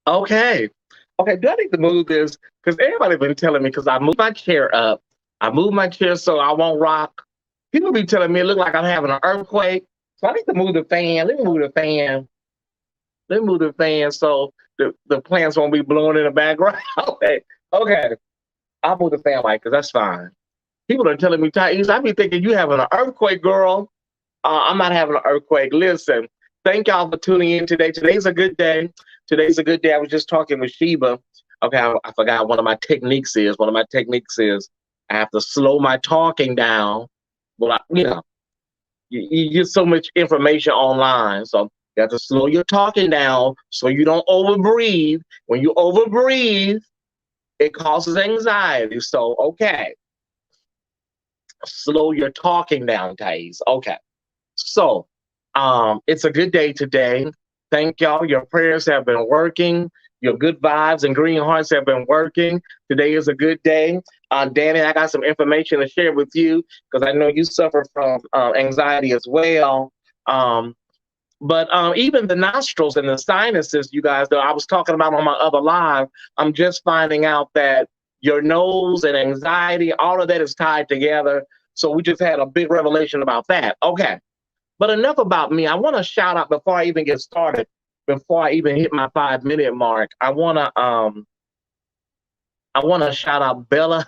Okay. Okay, do I need to move this? Because everybody been telling me, because I moved my chair up. I moved my chair so I won't rock. People be telling me it look like I'm having an earthquake. So I need to move the fan. Let me move the fan. Let me move the fan so the plants won't be blowing in the background. Okay. Okay. I'll move the fan light because that's fine. People are telling me, Tyesse, I be thinking you having an earthquake, girl. I'm not having an earthquake. Listen, thank y'all for tuning in today. Today's a good day. Today's a good day. I was just talking with Sheba. Okay, I forgot one of my techniques is. One of my techniques is I have to slow my talking down. Well, you get so much information online, so you have to slow your talking down so you don't overbreathe. When you overbreathe, it causes anxiety. So, okay, slow your talking down, Thais. Okay. So, it's a good day today. Thank y'all. Your prayers have been working. Your good vibes and green hearts have been working. Today is a good day. Danny, I got some information to share with you because I know you suffer from anxiety as well. Um, but even the nostrils and the sinuses, you guys, that I was talking about on my other live, I'm just finding out that your nose and anxiety, all of that is tied together. So we just had a big revelation about that. Okay. But enough about me. I want to shout out before I even get started, before I even hit my 5 minute mark. I want to shout out Bella.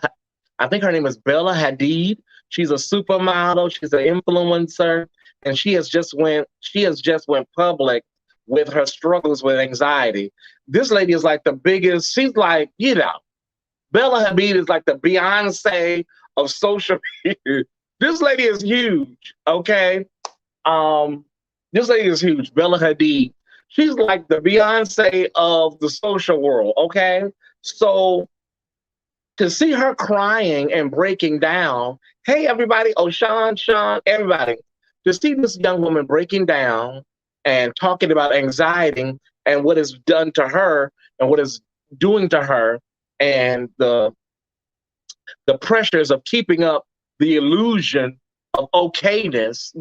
I think her name is Bella Hadid. She's a supermodel. She's an influencer, and she has just went public with her struggles with anxiety. This lady is like the biggest. She's like, Bella Hadid is like the Beyonce of social media. This lady is huge. Okay. Um, this lady is huge, Bella Hadid. She's like the Beyonce of the social world. Okay, so to see her crying and breaking down, hey everybody, oh Sean, everybody, to see this young woman breaking down and talking about anxiety and what it's done to her and what it's doing to her and the pressures of keeping up the illusion of okayness,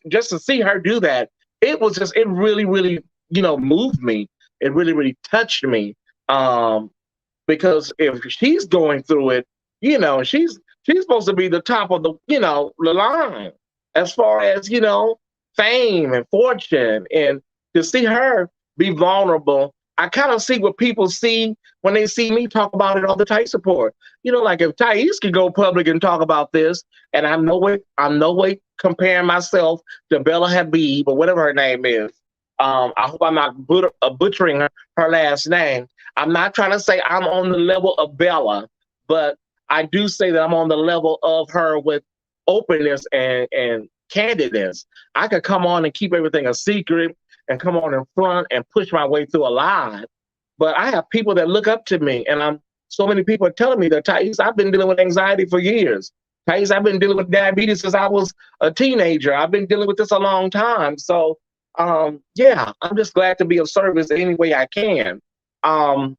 just to see her do that, it really, really, moved me. It really, really touched me. Um, because if she's going through it, she's supposed to be the top of the line as far as, fame and fortune. And to see her be vulnerable, I kind of see what people see when they see me talk about it on the Tyesse support. Like if Tyesse could go public and talk about this, and I'm no way comparing myself to Bella Habib or whatever her name is. I hope I'm not butchering her last name. I'm not trying to say I'm on the level of Bella, but I do say that I'm on the level of her with openness and candidness. I could come on and keep everything a secret and come on in front and push my way through a lie. But I have people that look up to me, and so many people are telling me that, Tyesse, I've been dealing with anxiety for years. Tyesse, I've been dealing with diabetes since I was a teenager. I've been dealing with this a long time. So, yeah, I'm just glad to be of service any way I can. Um,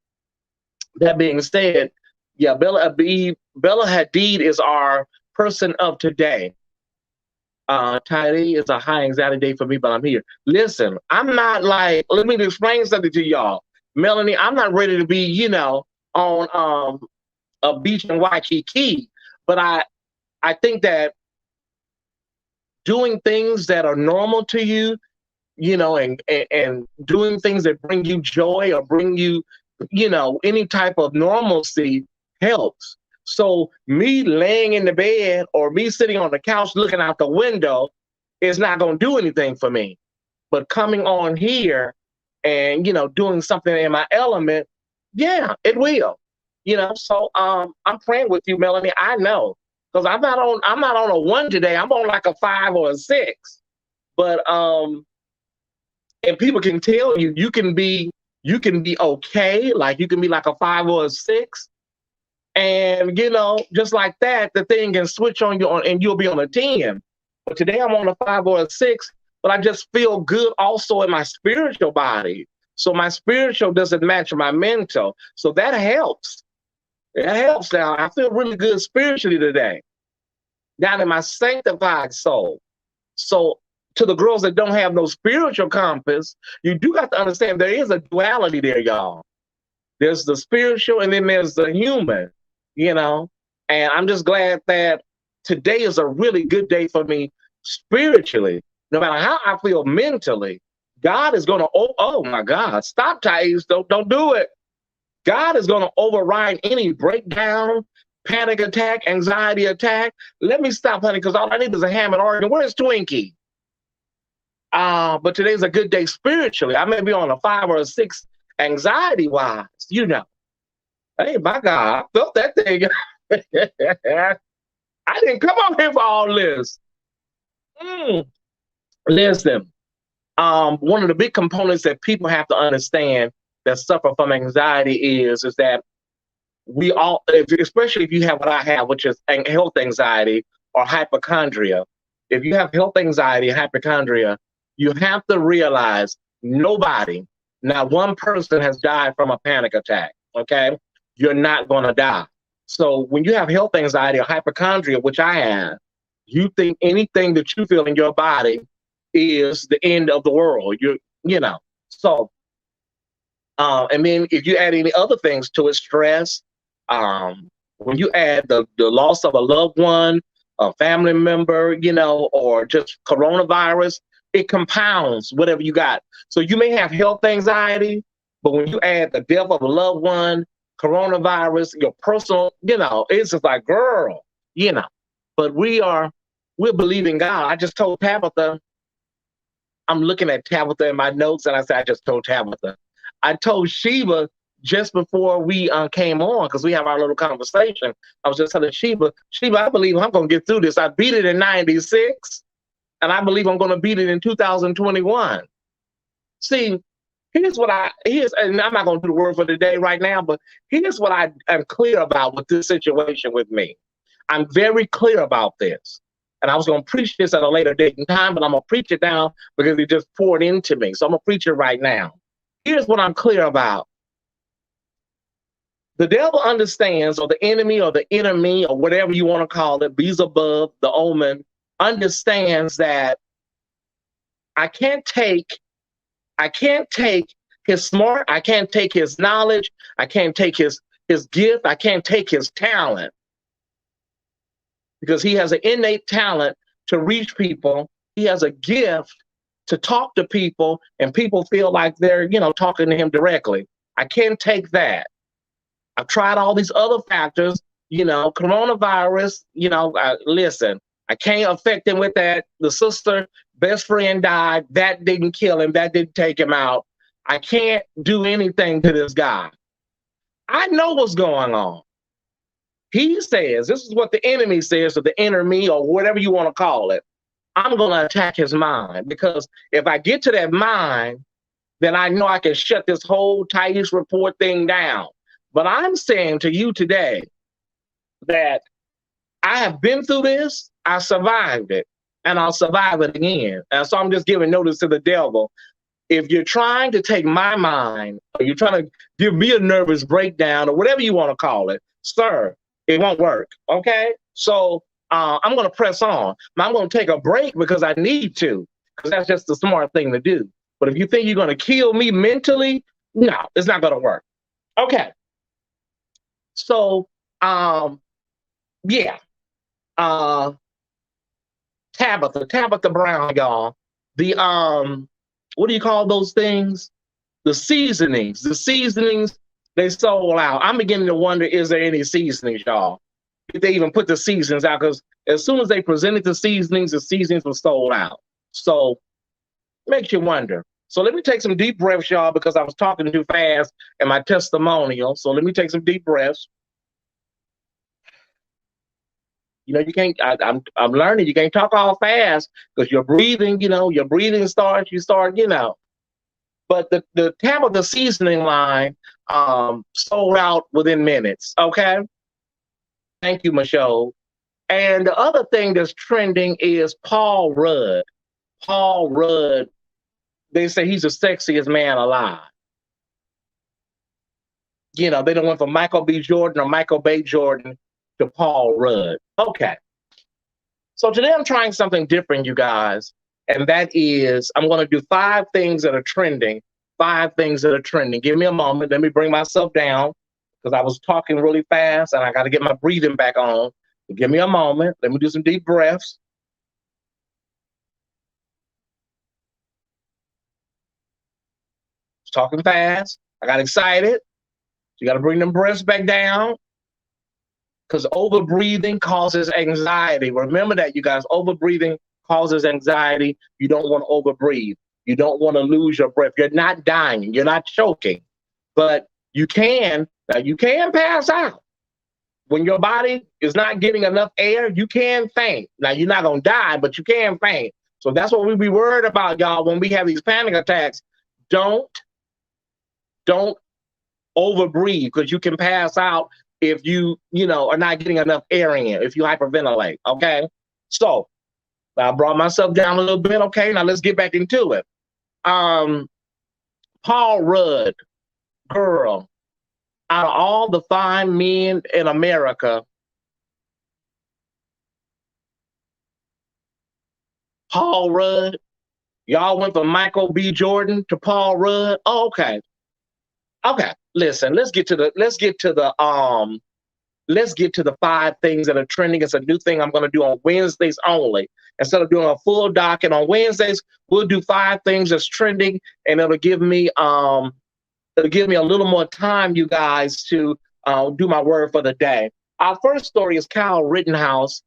that being said, yeah, Bella Hadid is our person of today. Today is a high anxiety day for me, but I'm here. Listen, I'm not like, let me explain something to y'all. Melanie, I'm not ready to be, on a beach in Waikiki, but I think that doing things that are normal to you, and doing things that bring you joy or bring you, any type of normalcy helps. So me laying in the bed or me sitting on the couch looking out the window is not going to do anything for me. But coming on here and, doing something in my element, yeah, it will. So I'm praying with you, Melanie. I know. Because I'm not on a 1 today. I'm on like a 5 or a 6. But and people can tell you can be okay, like you can be like a 5 or a 6, and just like that the thing can switch on you and you'll be on a 10. But today I'm on a 5 or a 6, but I just feel good also in my spiritual body. So my spiritual doesn't match my mental, so that helps. It helps. Now I feel really good spiritually today, down in my sanctified soul. So to the girls that don't have no spiritual compass, you do have to understand there is a duality there, y'all. There's the spiritual and then there's the human, you know. And I'm just glad that today is a really good day for me spiritually. No matter how I feel mentally, God is going to, oh my God, stop, Tyesse, don't do it. God is going to override any breakdown, panic attack, anxiety attack. Let me stop, honey, because all I need is a ham and organ. Where's Twinkie? But today's a good day spiritually. I may be on a 5 or a 6 anxiety wise, you know. Hey, my God, I felt that thing. I didn't come on here for all this. Listen, one of the big components that people have to understand that suffer from anxiety is that we all, especially if you have what I have, which is health anxiety or hypochondria. If you have health anxiety and hypochondria, you have to realize nobody, not one person has died from a panic attack, okay? You're not going to die. So when you have health anxiety or hypochondria, which I have, you think anything that you feel in your body is the end of the world. You know. So, and then if you add any other things to it, stress, when you add the loss of a loved one, a family member, you know, or just coronavirus, it compounds whatever you got. So you may have health anxiety, but when you add the death of a loved one, coronavirus, your personal, you know, it's just like, girl, you know. But we're believing God. I just told Tabitha, I'm looking at Tabitha in my notes, and I said, I just told Tabitha. I told Sheba just before we came on, because we have our little conversation. I was just telling Sheba, I believe I'm going to get through this. I beat it in 96, and I believe I'm going to beat it in 2021. See, and I'm not going to do the word for the day right now, but here's what I am clear about with this situation with me. I'm very clear about this. And I was going to preach this at a later date and time, but I'm going to preach it now because it just poured into me. So I'm going to preach it right now. Here's what I'm clear about. The devil understands, or the enemy or the enemy or whatever you want to call it, Beelzebub, the omen, understands that I can't take his smart, I can't take his knowledge, I can't take his gift, I can't take his talent. Because he has an innate talent to reach people. He has a gift to talk to people, and people feel like they're, you know, talking to him directly. I can't take that. I've tried all these other factors, you know, coronavirus, you know, listen, I can't affect him with that. The sister, best friend died. That didn't kill him. That didn't take him out. I can't do anything to this guy. I know what's going on. He says, this is what the enemy says, or the enemy, or whatever you want to call it. I'm going to attack his mind, because if I get to that mind, then I know I can shut this whole Tyesse report thing down. But I'm saying to you today that I have been through this, I survived it, and I'll survive it again. And so I'm just giving notice to the devil. If you're trying to take my mind, or you're trying to give me a nervous breakdown, or whatever you want to call it, sir, it won't work, okay? So I'm going to press on. I'm going to take a break because I need to, because that's just the smart thing to do. But if you think you're going to kill me mentally, no, it's not going to work. Okay. So, yeah. Tabitha Brown, y'all. The, what do you call those things? The seasonings, they sold out. I'm beginning to wonder, is there any seasonings, y'all? If they even put the seasonings out, because as soon as they presented the seasonings were sold out. So, makes you wonder. So let me take some deep breaths, y'all, because I was talking too fast in my testimonial. So let me take some deep breaths. You know, you can't, I'm learning, you can't talk all fast, because your breathing, you know, you start, you know. But the Tabitha seasoning line sold out within minutes, okay? Thank you, Michelle. And the other thing that's trending is Paul Rudd. Paul Rudd, they say he's the sexiest man alive. You know, they don't went from Michael B. Jordan or Michael Bay Jordan to Paul Rudd. Okay. So today I'm trying something different, you guys. and that is I'm going to do 5 things that are trending. 5 things that are trending. Give me a moment. Let me bring myself down because I was talking really fast and I got to get my breathing back on. Give me a moment. Let me do some deep breaths. Talking fast. I got excited. You got to bring them breaths back down because overbreathing causes anxiety. Remember that, you guys. Overbreathing causes anxiety. You don't want to overbreathe. You don't want to lose your breath. You're not dying. You're not choking, but you can. Now you can pass out. When your body is not getting enough air, you can faint. Now you're not gonna die, but you can faint. So that's what we be worried about, y'all. When we have these panic attacks, don't overbreathe because you can pass out if you are not getting enough air in. If you hyperventilate, okay. So I brought myself down a little bit. Okay, now let's get back into it. Paul Rudd, girl, out of all the fine men in America, Paul Rudd, y'all went from Michael B. Jordan to Paul Rudd. Oh, okay. Okay. Listen, let's get to the 5 things that are trending. It's a new thing I'm going to do on Wednesdays only. Instead of doing a full docket on Wednesdays, we'll do 5 things that's trending, and it'll give me a little more time, you guys, to do my word for the day. Our first story is Kyle Rittenhouse,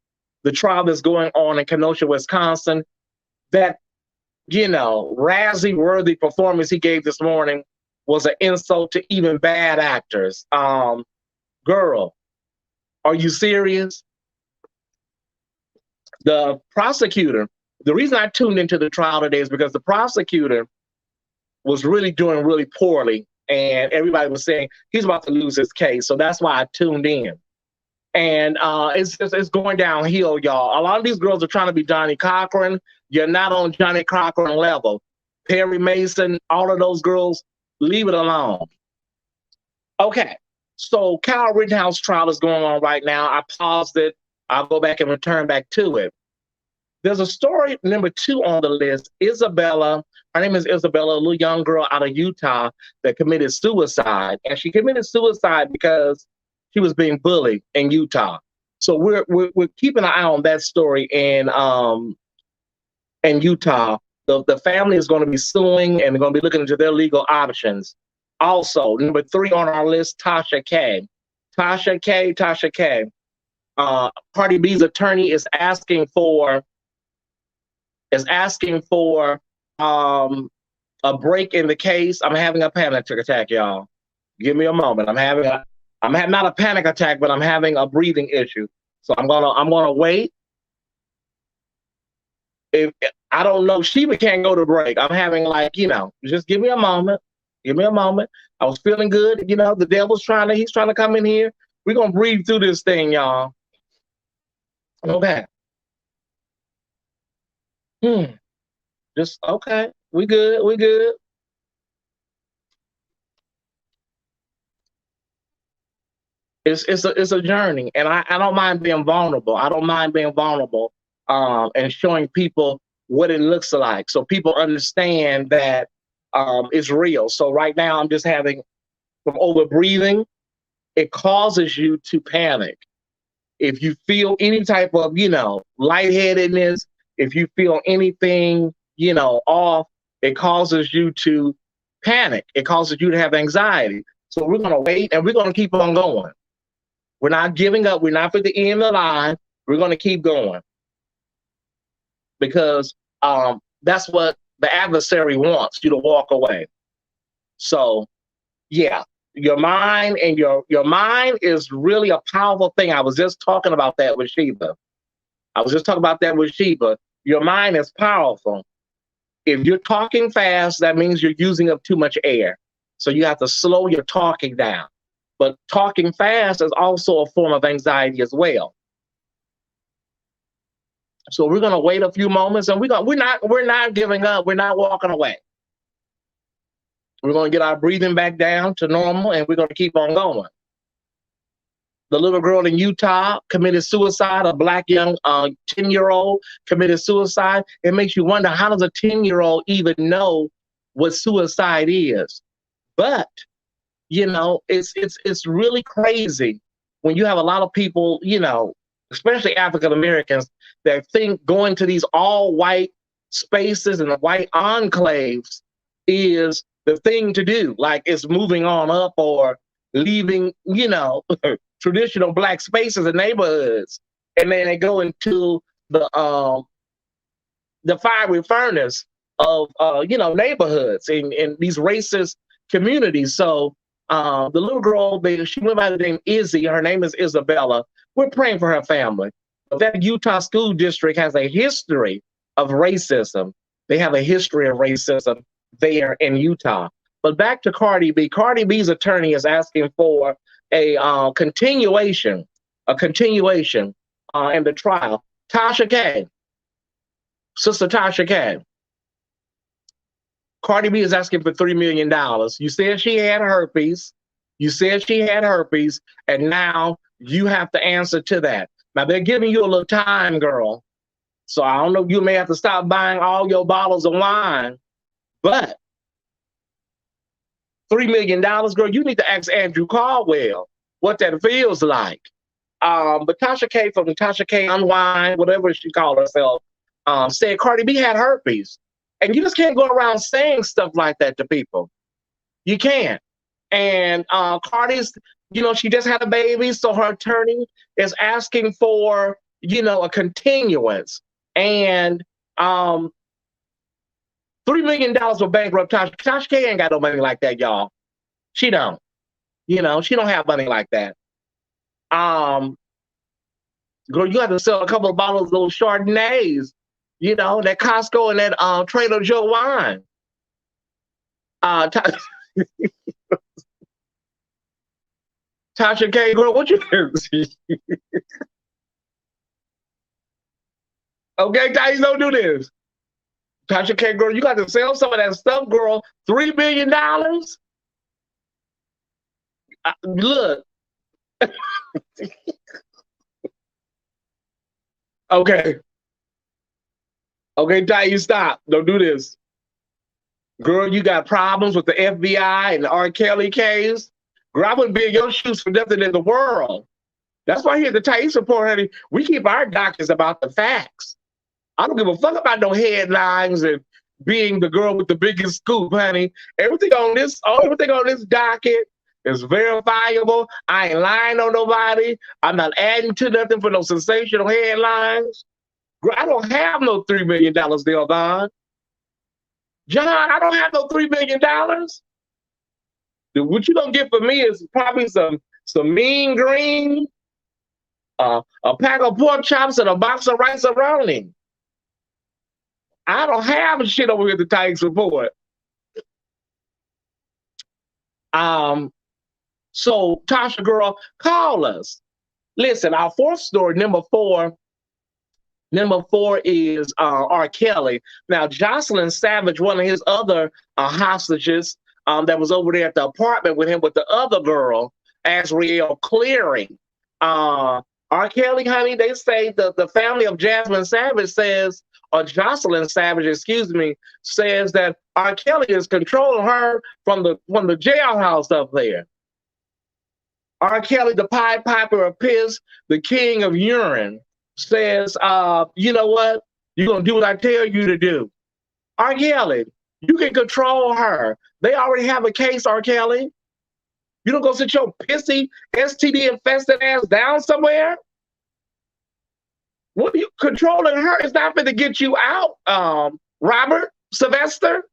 the trial that's going on in Kenosha, Wisconsin. That Razzie-worthy performance he gave this morning was an insult to even bad actors. Girl, are you serious? The prosecutor, the reason I tuned into the trial today is because the prosecutor was really doing really poorly, and everybody was saying he's about to lose his case. So that's why I tuned in. And it's going downhill, y'all. A lot of these girls are trying to be Johnny Cochran. You're not on Johnny Cochran level. Perry Mason, all of those girls, leave it alone. Okay, so Kyle Rittenhouse trial is going on right now. I paused it. I'll go back and return back to it. There's a story number 2 on the list. Isabella, her name is Isabella, a little young girl out of Utah that committed suicide. And she committed suicide because she was being bullied in Utah. So we're keeping an eye on that story in Utah. The family is going to be suing and they're going to be looking into their legal options. Also, number 3 on our list, Tasha K. Tasha K. Cardi B's attorney is asking for a break in the case. I'm having a panic attack, y'all. Give me a moment. I'm not a panic attack, but I'm having a breathing issue. So I'm gonna wait. If I don't know, Sheba can't go to break. I'm having just give me a moment. Give me a moment. I was feeling good. The devil's he's trying to come in here. We're gonna breathe through this thing, y'all. Okay. Just okay. We good. It's a journey, and I don't mind being vulnerable. And showing people what it looks like, so people understand that it's real. So right now, I'm just having from over breathing. It causes you to panic. If you feel any type of lightheadedness, if you feel anything off, it causes you to panic. It causes you to have anxiety. So we're gonna wait and we're gonna keep on going. We're not giving up. We're not at the end of the line. We're going to keep going because that's what the adversary wants, you to walk away. So, yeah, your mind mind is really a powerful thing. I was just talking about that with Sheba. Your mind is powerful. If you're talking fast, that means you're using up too much air. So you have to slow your talking down. But talking fast is also a form of anxiety as well. So we're gonna wait a few moments, and we're not giving up. We're not walking away. We're gonna get our breathing back down to normal, and we're gonna keep on going. The little girl in Utah committed suicide. A black young 10-year-old committed suicide. It makes you wonder, how does a 10-year-old even know what suicide is? But it's really crazy when you have a lot of people, especially African Americans, that think going to these all white spaces and the white enclaves is the thing to do. Like it's moving on up or leaving, traditional black spaces and neighborhoods. And then they go into the fiery furnace of neighborhoods in these racist communities. So the little girl, she went by the name Izzy. Her name is Isabella. We're praying for her family. But that Utah school district has a history of racism. They have a history of racism there in Utah. But back to Cardi B. Cardi B's attorney is asking for a continuation in the trial. Tasha K, Sister Tasha K. Cardi B is asking for $3 million. You said she had herpes. And now you have to answer to that. Now they're giving you a little time, girl. So I don't know, you may have to stop buying all your bottles of wine. But $3 million, girl, you need to ask Andrew Caldwell what that feels like. But Tasha K from Tasha K Unwind, whatever she called herself, said Cardi B had herpes. And you just can't go around saying stuff like that to people. You can't. And Cardi's, she just had a baby, so her attorney is asking for, a continuance. And $3 million will bankrupt Tasha. Tasha K ain't got no money like that, y'all. She don't. She don't have money like that. Girl, you have to sell a couple of bottles of those Chardonnays, that Costco and that Trader Joe wine. Tasha K, girl, what you Okay, guys, don't do this. Tasha K, girl, you got to sell some of that stuff, girl. $3 million? Look. Okay. Okay, Ty, you stop. Don't do this. Girl, you got problems with the FBI and the R. Kelly case. Girl, I wouldn't be in your shoes for nothing in the world. That's why here at the Tyesse Report, honey, we keep our doctors about the facts. I don't give a fuck about no headlines and being the girl with the biggest scoop, honey. Everything on this docket is verifiable. I ain't lying on nobody. I'm not adding to nothing for no sensational headlines. Girl, I don't have no $3 million, Dale Don. John, I don't have no $3 million. What you gonna get for me is probably some mean green, a pack of pork chops, and a box of rice around him. I don't have shit over here at the Tyesse Report. So Tasha, girl, call us. Listen, our fourth story, number four is R. Kelly. Now, Jocelyn Savage, one of his other hostages that was over there at the apartment with him with the other girl, Azriel Cleary. R. Kelly, honey, they say the family of Jasmine Savage says, or Jocelyn Savage, excuse me, says that R. Kelly is controlling her from the jailhouse up there. R. Kelly, the Pied Piper of piss, the king of urine, says, you know what? You're going to do what I tell you to do. R. Kelly, you can control her. They already have a case, R. Kelly. You don't go sit your pissy, STD-infested ass down somewhere? What are you controlling her? It's not going to get you out, Robert Sylvester.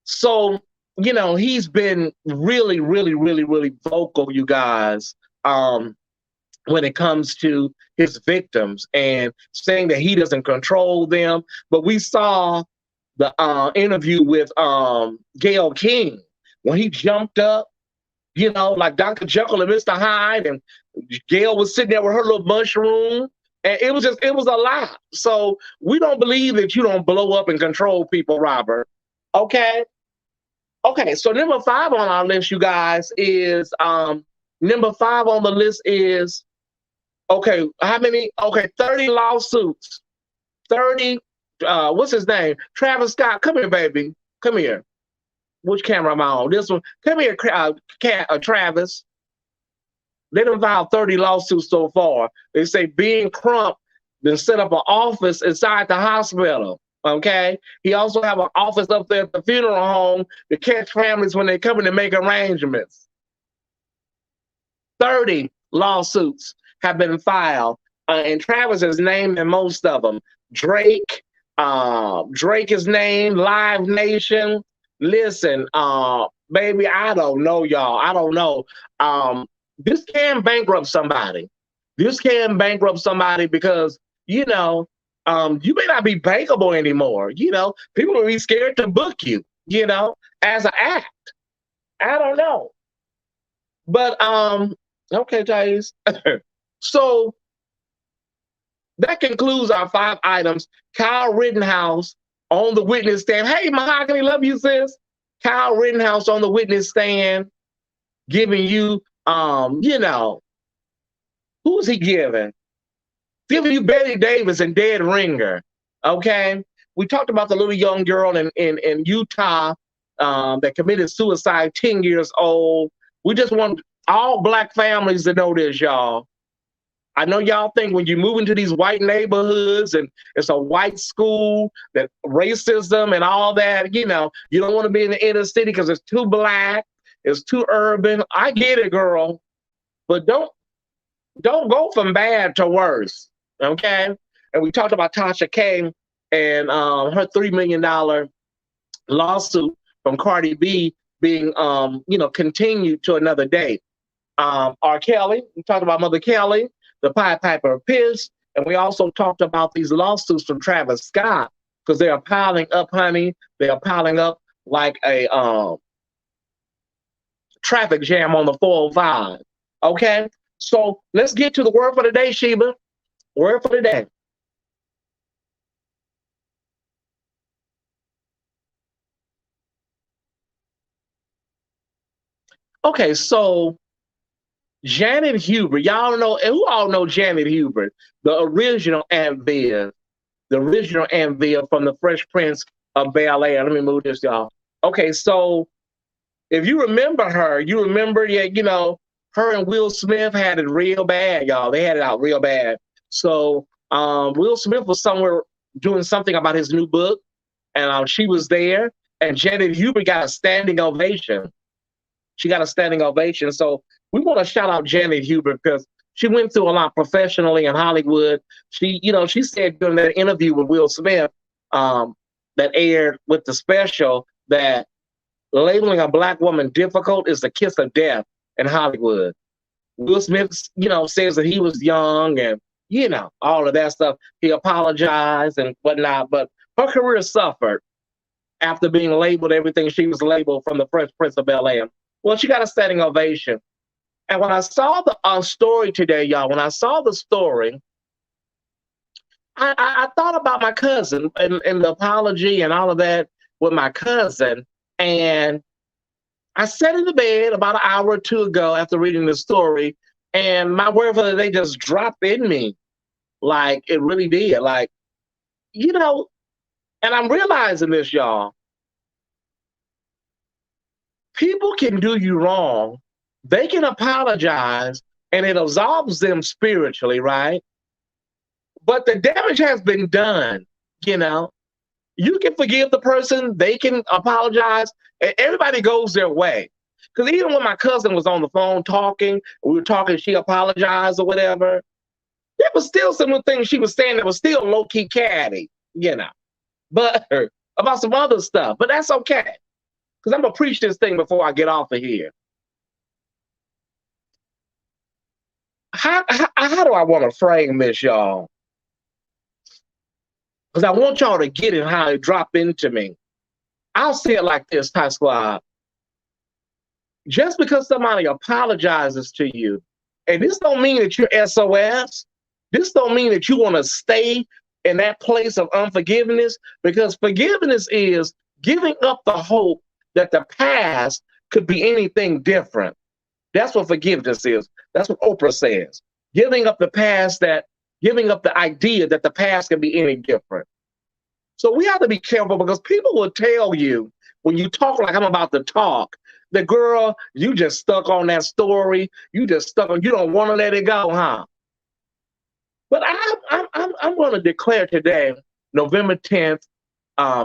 So, he's been really, really, really, really vocal, you guys, when it comes to his victims and saying that he doesn't control them. But we saw the interview with Gayle King when he jumped up, like Dr. Jekyll and Mr. Hyde, and Gayle was sitting there with her little mushroom, and it was a lot. So we don't believe that you don't blow up and control people, Robert. Okay. So number 5 on our list, you guys, is Number 5 on the list is, okay, how many? Okay, 30 lawsuits. 30, what's his name? Travis Scott. Come here, baby. Come here. Which camera am I on? This one. Come here, Travis. They done filed 30 lawsuits so far. They say being Crump then set up an office inside the hospital. Okay. He also have an office up there at the funeral home to catch families when they come in to make arrangements. 30 lawsuits have been filed, and Travis is named in most of them. Drake is named. Live Nation. Listen, baby, I don't know, y'all. I don't know. This can bankrupt somebody. This can bankrupt somebody because, you know, you may not be bankable anymore. You know, people will be scared to book you, you know, as an act. I don't know. But, okay, Tyesse. So that concludes our 5 items. Kyle Rittenhouse on the witness stand. Hey, Mahogany, love you, sis. Kyle Rittenhouse on the witness stand, giving you, you know, who's he giving? Giving you Betty Davis and Dead Ringer. Okay, we talked about the little young girl in Utah that committed suicide, 10 years old. We just want all Black families to know this, y'all. I know y'all think when you move into these white neighborhoods and it's a white school, that racism and all that, you know, you don't want to be in the inner city because it's too Black, it's too urban. I get it, girl, but don't go from bad to worse, okay? And we talked about Tasha K and her $3 million lawsuit from Cardi B being, you know, continued to another day. R. Kelly, we talked about Mother Kelly, the Pied Piper of Piss, and we also talked about these lawsuits from Travis Scott because they are piling up, honey. They are piling up like a traffic jam on the 405. Okay, so let's get to the word for the day, Sheba. Word for the day. Okay, so Janet Hubert, y'all know, and who all know Janet Hubert, the original Aunt Viv, from the Fresh Prince of Bel-Air. Let me move this, y'all. Okay, so if you remember her, you remember, yeah, you know, her and Will Smith had it real bad, y'all. They had it out real bad. So Will Smith was somewhere doing something about his new book, and she was there, and Janet Hubert got a standing ovation. She got a standing ovation. So we want to shout out Janet Hubert because she went through a lot professionally in Hollywood. She, you know, she said during that interview with Will Smith that aired with the special that labeling a Black woman difficult is the kiss of death in Hollywood. Will Smith, you know, says that he was young and, you know, all of that stuff. He apologized and whatnot, but her career suffered after being labeled everything she was labeled from the Fresh Prince of Bel-Air. Well, she got a standing ovation. And when I saw the story today, y'all, when I saw the story, I thought about my cousin and the apology and all of that with my cousin. And I sat in the bed about an hour or two ago after reading the story, and my word for the day just dropped in me. Like, it really did. Like, you know, and I'm realizing this, y'all. People can do you wrong. They can apologize, and it absolves them spiritually, right? But the damage has been done, you know. You can forgive the person, they can apologize, and everybody goes their way. Because even when my cousin was on the phone talking, we were talking, she apologized or whatever, there was still some things she was saying that was still low-key catty, you know. But about some other stuff, but that's okay. Because I'm going to preach this thing before I get off of here. How do I want to frame this, y'all? Because I want y'all to get it how it dropped into me. I'll say it like this, Ty Squad. Just because somebody apologizes to you, and this don't mean that you're SOS. This don't mean that you want to stay in that place of unforgiveness, because forgiveness is giving up the hope that the past could be anything different. That's what forgiveness is. That's what Oprah says. Giving up the past, that giving up the idea that the past can be any different. So we have to be careful because people will tell you when you talk like I'm about to talk, the girl, you just stuck on that story. You just stuck on, you don't want to let it go, huh? But I'm going to declare today, November 10th,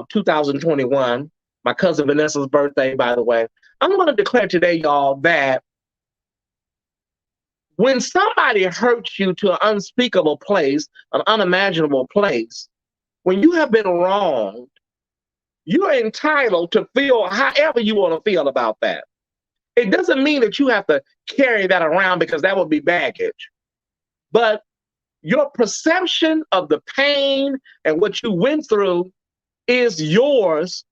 2021, my cousin Vanessa's birthday, by the way. I'm going to declare today, y'all, that when somebody hurts you to an unspeakable place, an unimaginable place, when you have been wronged, you're entitled to feel however you want to feel about that. It doesn't mean that you have to carry that around because that would be baggage. But your perception of the pain and what you went through is yours.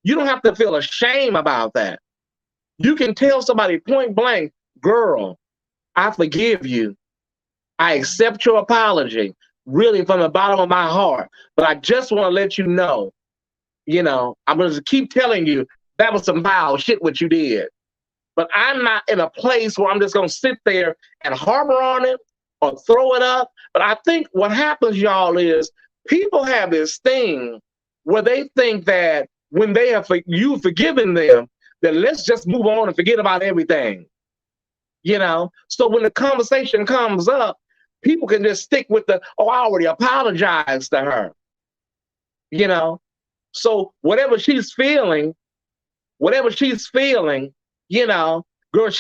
You don't have to feel ashamed about that. You can tell somebody point blank, girl, I forgive you. I accept your apology, really from the bottom of my heart. But I just want to let you know, I'm going to keep telling you that was some vile shit what you did. But I'm not in a place where I'm just going to sit there and harbor on it or throw it up. But I think what happens, y'all, is people have this thing where they think that when they have you've forgiven them, then let's just move on and forget about everything. So when the conversation comes up, people can just stick with I already apologized to her. So whatever she's feeling, girl, she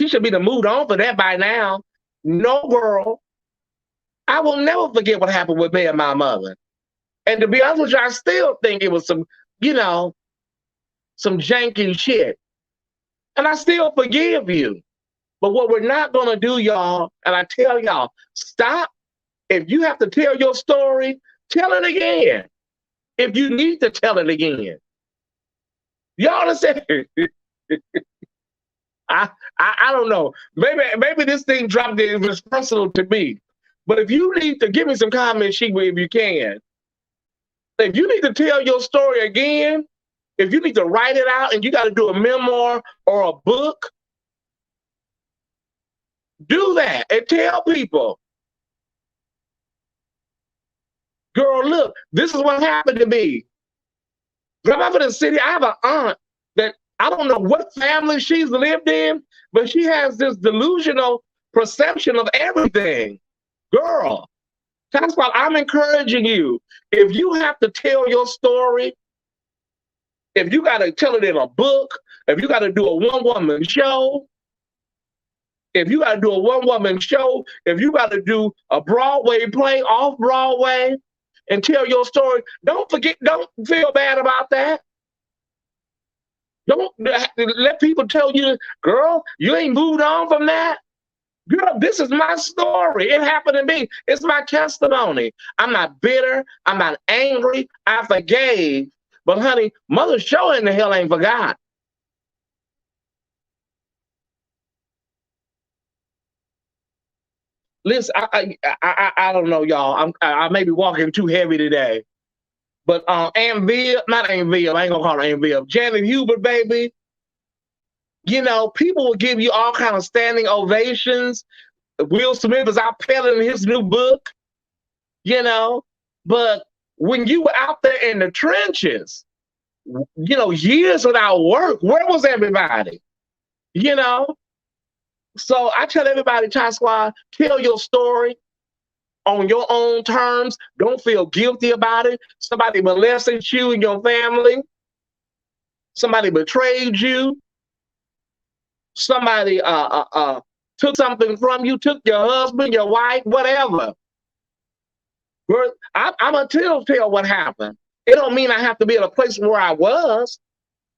should be moved on for that by now. No, girl, I will never forget what happened with me and my mother. And to be honest with you, I still think it was some janky shit. And I still forgive you. But what we're not going to do, y'all, and I tell y'all, stop. If you have to tell your story, tell it again. If you need to tell it again. Y'all understand? I don't know. Maybe this thing dropped it. It was personal to me. But if you need to give me some comments, if you can. If you need to tell your story again, if you need to write it out and you got to do a memoir or a book, do that and tell people. Girl, look, this is what happened to me. I'm up in the city. I have an aunt that I don't know what family she's lived in, but she has this delusional perception of everything. Girl, that's why I'm encouraging you. If you have to tell your story, if you got to tell it in a book, if you got to do a one-woman show, if you got to do a one-woman show, if you got to do a Broadway play, off-Broadway, and tell your story, don't feel bad about that. Don't let people tell you, girl, you ain't moved on from that. Girl, this is my story. It happened to me. It's my testimony. I'm not bitter. I'm not angry. I forgave. But honey, Mother sure in the hell ain't forgot. Listen, I don't know, y'all. I may be walking too heavy today. But not Aunt Viv, I ain't gonna call her Aunt Viv. Janet Hubert, baby. People will give you all kind of standing ovations. Will Smith is out peddling his new book, But when you were out there in the trenches, years without work, where was everybody? So I tell everybody, Ty Squad, tell your story on your own terms. Don't feel guilty about it. Somebody molested you and your family. Somebody betrayed you. Somebody took something from you, took your husband, your wife, whatever. I'm going to tell what happened. It don't mean I have to be at a place where I was.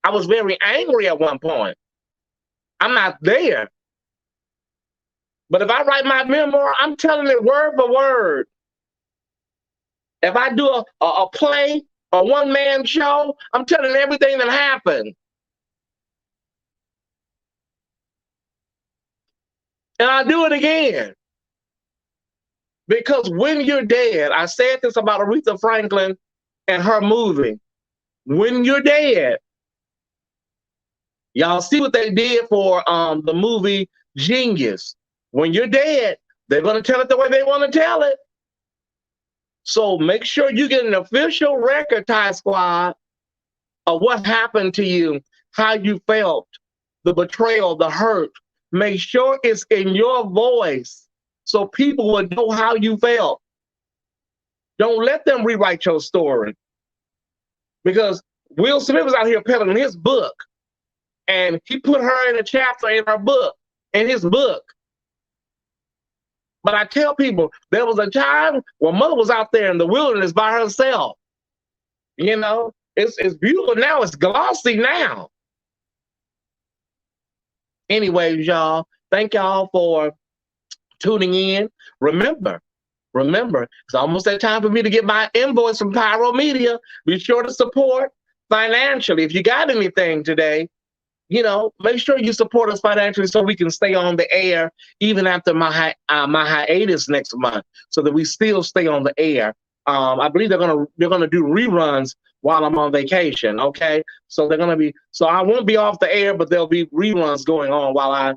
I was very angry at one point. I'm not there. But if I write my memoir, I'm telling it word for word. If I do a play, a one-man show, I'm telling everything that happened. And I'll do it again. Because when you're dead, I said this about Aretha Franklin and her movie. When you're dead, y'all see what they did for the movie Genius. When you're dead, they're going to tell it the way they want to tell it. So make sure you get an official record, Ty Squad, of what happened to you, how you felt, the betrayal, the hurt. Make sure it's in your voice so people will know how you felt. Don't let them rewrite your story. Because Will Smith was out here peddling his book, and he put her in a chapter in her book, in his book. But I tell people, there was a time when mother was out there in the wilderness by herself. You know, it's beautiful now. It's glossy now. Anyways, y'all, thank y'all for tuning in. Remember, it's almost that time for me to get my invoice from Pyro Media. Be sure to support financially. If you got anything today, you know, make sure you support us financially so we can stay on the air even after my hiatus next month, so that we still stay on the air. I believe they're gonna do reruns while I'm on vacation. Okay, so I won't be off the air, but there'll be reruns going on while I'm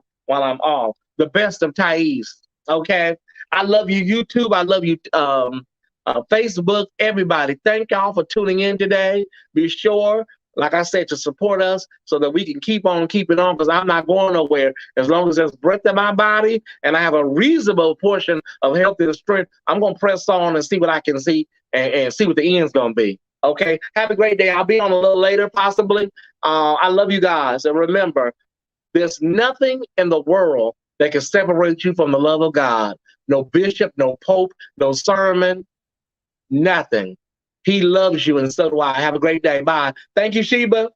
off. The best of Tyesse. Okay, I love you, YouTube. I love you, Facebook. Everybody, thank y'all for tuning in today. Be sure, like I said, to support us so that we can keep on keeping on, because I'm not going nowhere. As long as there's breath in my body and I have a reasonable portion of health and strength, I'm going to press on and see what I can see and see what the end's going to be. Okay? Have a great day. I'll be on a little later, possibly. I love you guys. And remember, there's nothing in the world that can separate you from the love of God. No bishop, no pope, no sermon, nothing. He loves you, and so do I. Have a great day. Bye. Thank you, Sheba.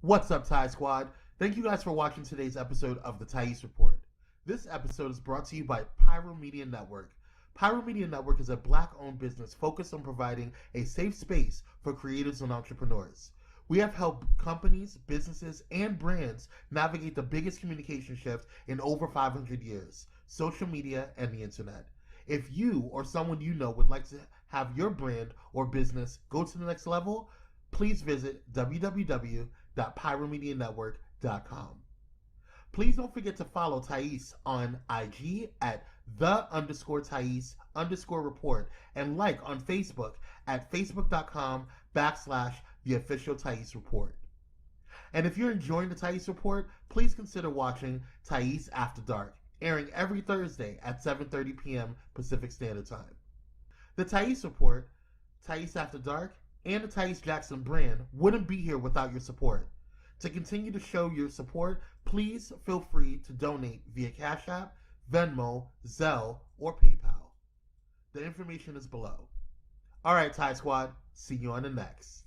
What's up, Ty Squad? Thank you guys for watching today's episode of the Tyesse Report. This episode is brought to you by Pyro Media Network. Pyro Media Network is a Black-owned business focused on providing a safe space for creators and entrepreneurs. We have helped companies, businesses, and brands navigate the biggest communication shift in over 500 years, social media and the internet. If you or someone you know would like to have your brand or business go to the next level, please visit www.pyromedianetwork.com. Please don't forget to follow Tyesse on IG at _Tyesse_report and like on Facebook at facebook.com/the official Tyesse Report. And if you're enjoying the Tyesse Report, please consider watching Tyesse After Dark, airing every Thursday at 7:30 p.m. Pacific Standard Time. The Tyesse Report, Tyesse After Dark, and the Tyesse Jackson brand wouldn't be here without your support. To continue to show your support, please feel free to donate via Cash App, Venmo, Zelle, or PayPal. The information is below. All right, Ty Squad, see you on the next.